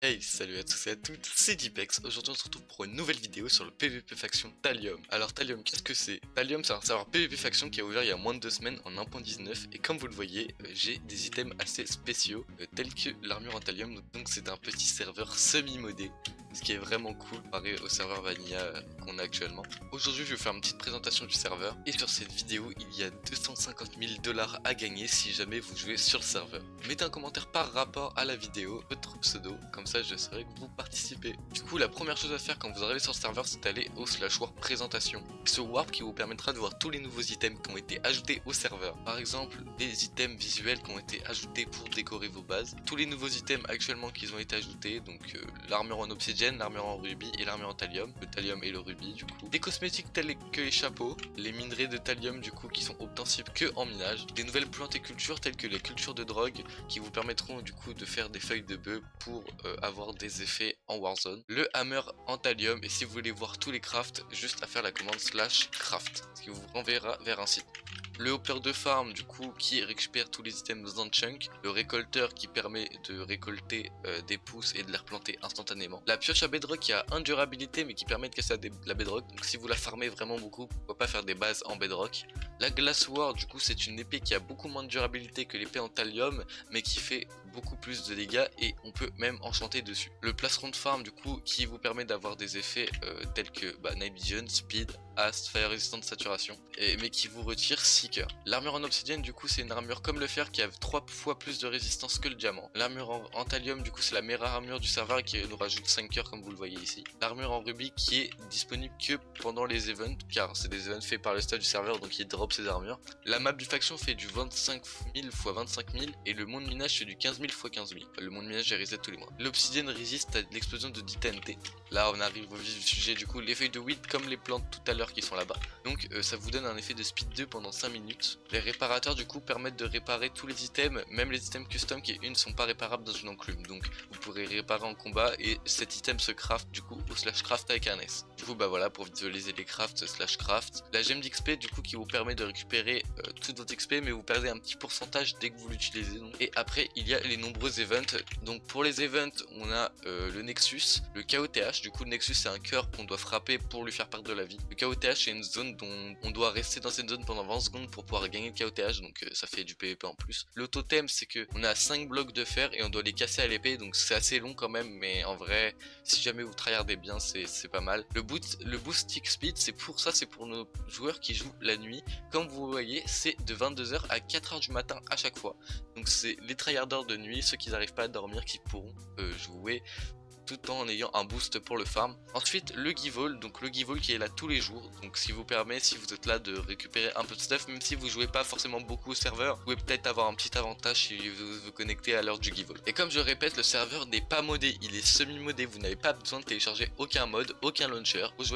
Hey, salut à tous et à toutes, c'est Dipex. Aujourd'hui on se retrouve pour une nouvelle vidéo sur le PvP faction Thallium. Alors Thallium, qu'est-ce que c'est? Thallium, c'est un serveur PvP faction qui a ouvert il y a moins de 2 semaines en 1.19 et comme vous le voyez, j'ai des items assez spéciaux tels que l'armure en Thallium. Donc c'est un petit serveur semi-modé, ce qui est vraiment cool comparé au serveur Vanilla qu'on a actuellement. Aujourd'hui je vais faire une petite présentation du serveur et sur cette vidéo il y a 250 000 $ à gagner si jamais vous jouez sur le serveur. Mettez un commentaire par rapport à la vidéo, votre pseudo, comme ça je saurai que vous participez. Du coup la première chose à faire quand vous arrivez sur le serveur, c'est d'aller au /warp présentation. Ce warp qui vous permettra de voir tous les nouveaux items qui ont été ajoutés au serveur. Par exemple des items visuels qui ont été ajoutés pour décorer vos bases, tous les nouveaux items actuellement qui ont été ajoutés, donc l'armure en obsidienne, l'armure en rubis et l'armure en thallium, le thallium et le rubis du coup. Des cosmétiques tels que les chapeaux, les minerais de thallium du coup qui sont obtensibles que en minage, des nouvelles plantes et cultures telles que les cultures de drogue qui vous permettront du coup de faire des feuilles de bœuf pour avoir des effets en Warzone. Le hammer en thallium, et si vous voulez voir tous les crafts, juste à faire la commande /craft, ce qui vous renverra vers un site. Le hopper de farm du coup qui récupère tous les items dans chunk, le récolteur qui permet de récolter des pousses et de les replanter instantanément, la pioche à bedrock qui a indurabilité mais qui permet de casser la bedrock, donc si vous la farmez vraiment beaucoup, pourquoi pas faire des bases en bedrock. La glass sword du coup c'est une épée qui a beaucoup moins de durabilité que l'épée en thallium mais qui fait beaucoup plus de dégâts et on peut même enchanter dessus. Le plastron de farm du coup qui vous permet d'avoir des effets tels que night vision, speed, hast, fire resistant, saturation, mais qui vous retire 6 cœurs. L'armure en obsidienne du coup c'est une armure comme le fer qui a 3 fois plus de résistance que le diamant. L'armure en thallium du coup c'est la meilleure armure du serveur qui nous rajoute 5 cœurs comme vous le voyez ici. L'armure en rubis qui est disponible que pendant les events car c'est des events faits par le staff du serveur donc il drop ses armures. La map du faction fait du 25 000 x 25 000 et le monde minage fait du 15 000 x 15 000. Le monde minage est reset tous les mois. L'obsidienne résiste à l'explosion de TNT. Là on arrive au vif du sujet du coup, les feuilles de weed comme les plantes tout à l'heure qui sont là-bas. Donc ça vous donne un effet de speed 2 pendant 5 minutes. Les réparateurs du coup permettent de réparer tous les items, même les items custom qui ne sont pas réparables dans une enclume. Donc vous pourrez réparer en combat et cet item se craft du coup au /craft avec un S. Du coup bah voilà pour visualiser les crafts /craft. La gemme d'XP du coup qui vous permet de récupérer toute votre XP mais vous perdez un petit pourcentage dès que vous l'utilisez. Et après il y a les nombreux events. Donc pour les events on a le Nexus, le KOTH. Du coup le Nexus c'est un cœur qu'on doit frapper pour lui faire perdre de la vie. Le KOTH c'est une zone dont on doit rester dans cette zone pendant 20 secondes pour pouvoir gagner le KOTH, donc ça fait du PVP en plus. Le totem c'est que on a 5 blocs de fer et on doit les casser à l'épée, donc c'est assez long quand même, mais en vrai si jamais vous tryhardez bien c'est pas mal. Le boost tick speed c'est pour ça, c'est pour nos joueurs qui jouent la nuit. Comme vous voyez c'est de 22h à 4h du matin à chaque fois, donc c'est les tryharders de nuit, ceux qui n'arrivent pas à dormir qui pourront jouer tout en ayant un boost pour le farm. Ensuite le give all, donc le give all qui est là tous les jours, donc si vous permet, si vous êtes là de récupérer un peu de stuff, même si vous jouez pas forcément beaucoup au serveur, vous pouvez peut-être avoir un petit avantage si vous vous connectez à l'heure du give all. Et comme je répète, le serveur n'est pas modé, il est semi-modé, vous n'avez pas besoin de télécharger aucun mod, aucun launcher, vous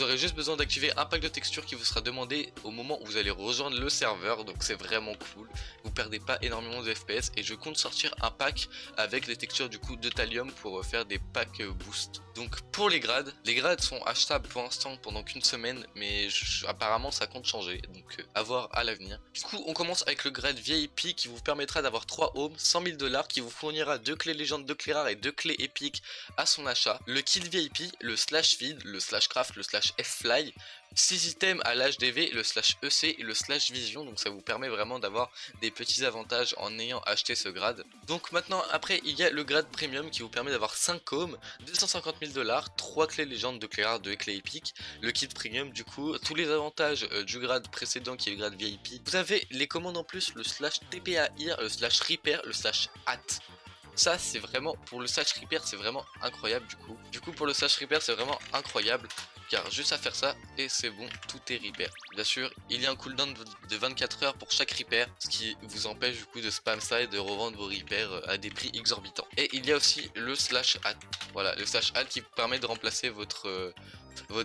aurez juste besoin d'activer un pack de textures qui vous sera demandé au moment où vous allez rejoindre le serveur, donc c'est vraiment cool, vous perdez pas énormément de FPS et je compte sortir un pack avec les textures du coup de thallium pour faire des pack boost. Donc pour les grades sont achetables pour l'instant pendant qu'une semaine, mais apparemment ça compte changer, donc à voir à l'avenir. Du coup on commence avec le grade VIP qui vous permettra d'avoir 3 homes, 100 000 $, qui vous fournira 2 clés légendes, 2 clés rares et 2 clés épiques à son achat. Le kit VIP, le /feed, le /craft, le /ffly, 6 items à l'HDV, le /EC et le /vision, donc ça vous permet vraiment d'avoir des petits avantages en ayant acheté ce grade. Donc maintenant après il y a le grade premium qui vous permet d'avoir 5 homes, 250 000 $, 3 clés légendes, 2 clés rares, 2 clés épiques, le kit premium du coup, tous les avantages du grade précédent qui est le grade VIP. Vous avez les commandes en plus, le /TPAIR, le /repair, le /hat. Ça c'est vraiment, pour le /repair c'est vraiment incroyable du coup pour le /repair c'est vraiment incroyable car juste à faire ça et c'est bon, tout est repair. Bien sûr il y a un cooldown de 24 heures pour chaque repair, ce qui vous empêche du coup de spam ça et de revendre vos repairs à des prix exorbitants. Et il y a aussi le /hat, voilà le /hat qui vous permet de remplacer votre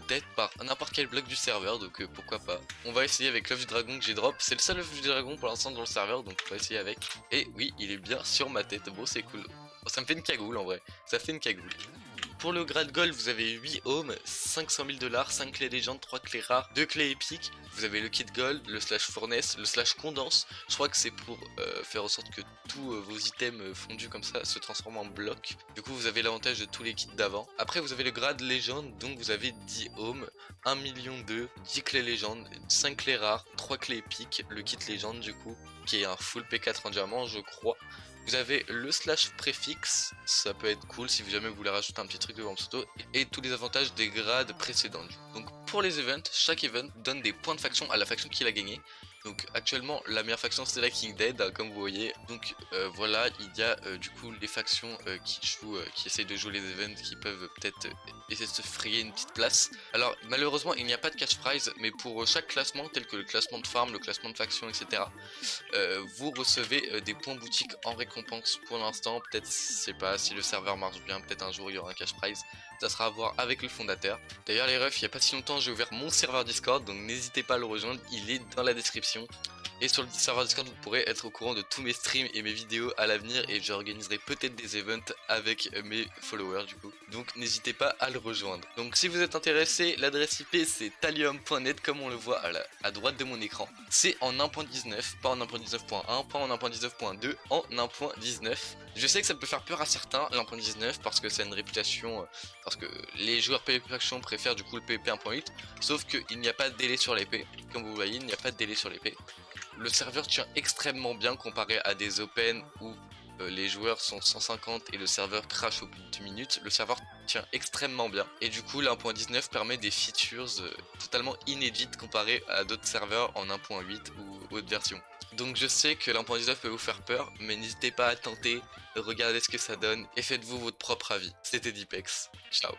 tête par n'importe quel bloc du serveur, donc pourquoi pas. On va essayer avec l'œuf du dragon que j'ai drop, c'est le seul œuf du dragon pour l'instant dans le serveur, donc on va essayer avec. Et oui il est bien sur ma tête, bon c'est cool, ça me fait une cagoule en vrai, ça fait une cagoule. pour le grade gold, vous avez 8 ohms, 500 000 $, 5 clés légendes, 3 clés rares, 2 clés épiques. Vous avez le kit gold, le slash furnace, le slash condense. Je crois que c'est pour faire en sorte que tous vos items fondus comme ça se transforment en blocs. Du coup, vous avez l'avantage de tous les kits d'avant. Après, vous avez le grade légende, donc vous avez 10 ohms, 1 million 10 clés légendes, 5 clés rares, 3 clés épiques, le kit légende du coup, qui est un full P4 en diamant, je crois. Vous avez le slash préfixe, ça peut être cool si jamais vous voulez rajouter un petit truc devant pseudo, et tous les avantages des grades précédents. Donc pour les events, chaque event donne des points de faction à la faction qui l'a gagné. Donc actuellement la meilleure faction c'est la King Dead comme vous voyez. Donc voilà, il y a du coup les factions qui essayent de jouer les events, qui peuvent peut-être essayer de se frayer une petite place. Alors malheureusement il n'y a pas de cash prize, mais pour chaque classement tel que le classement de farm, le classement de faction, etc. Vous recevez des points boutiques en récompense pour l'instant. Peut-être, je sais pas, si le serveur marche bien, peut-être un jour il y aura un cash prize. Ça sera à voir avec le fondateur. D'ailleurs les refs, il n'y a pas si longtemps j'ai ouvert mon serveur Discord, donc n'hésitez pas à le rejoindre, il est dans la description. Et sur le serveur Discord vous pourrez être au courant de tous mes streams et mes vidéos à l'avenir, et j'organiserai peut-être des events avec mes followers du coup. Donc n'hésitez pas à le rejoindre. Donc si vous êtes intéressé, l'adresse IP c'est thallium.net comme on le voit à droite de mon écran. C'est en 1.19, pas en 1.19.1, pas en 1.19.2, en 1.19. Je sais que ça peut faire peur à certains, l'1.19, parce que ça a une réputation, parce que les joueurs PvP Faction préfèrent du coup le PvP 1.8, sauf qu'il n'y a pas de délai sur l'épée. Comme vous voyez, il n'y a pas de délai sur l'épée. Le serveur tient extrêmement bien comparé à des open où les joueurs sont 150 et le serveur crash au bout de 2 minutes. Le serveur tient extrêmement bien, et du coup l'1.19 permet des features totalement inédites comparé à d'autres serveurs en 1.8 ou autre version. Donc je sais que l'1.19 peut vous faire peur, mais n'hésitez pas à tenter, regardez ce que ça donne et faites-vous votre propre avis. C'était Dipex, ciao.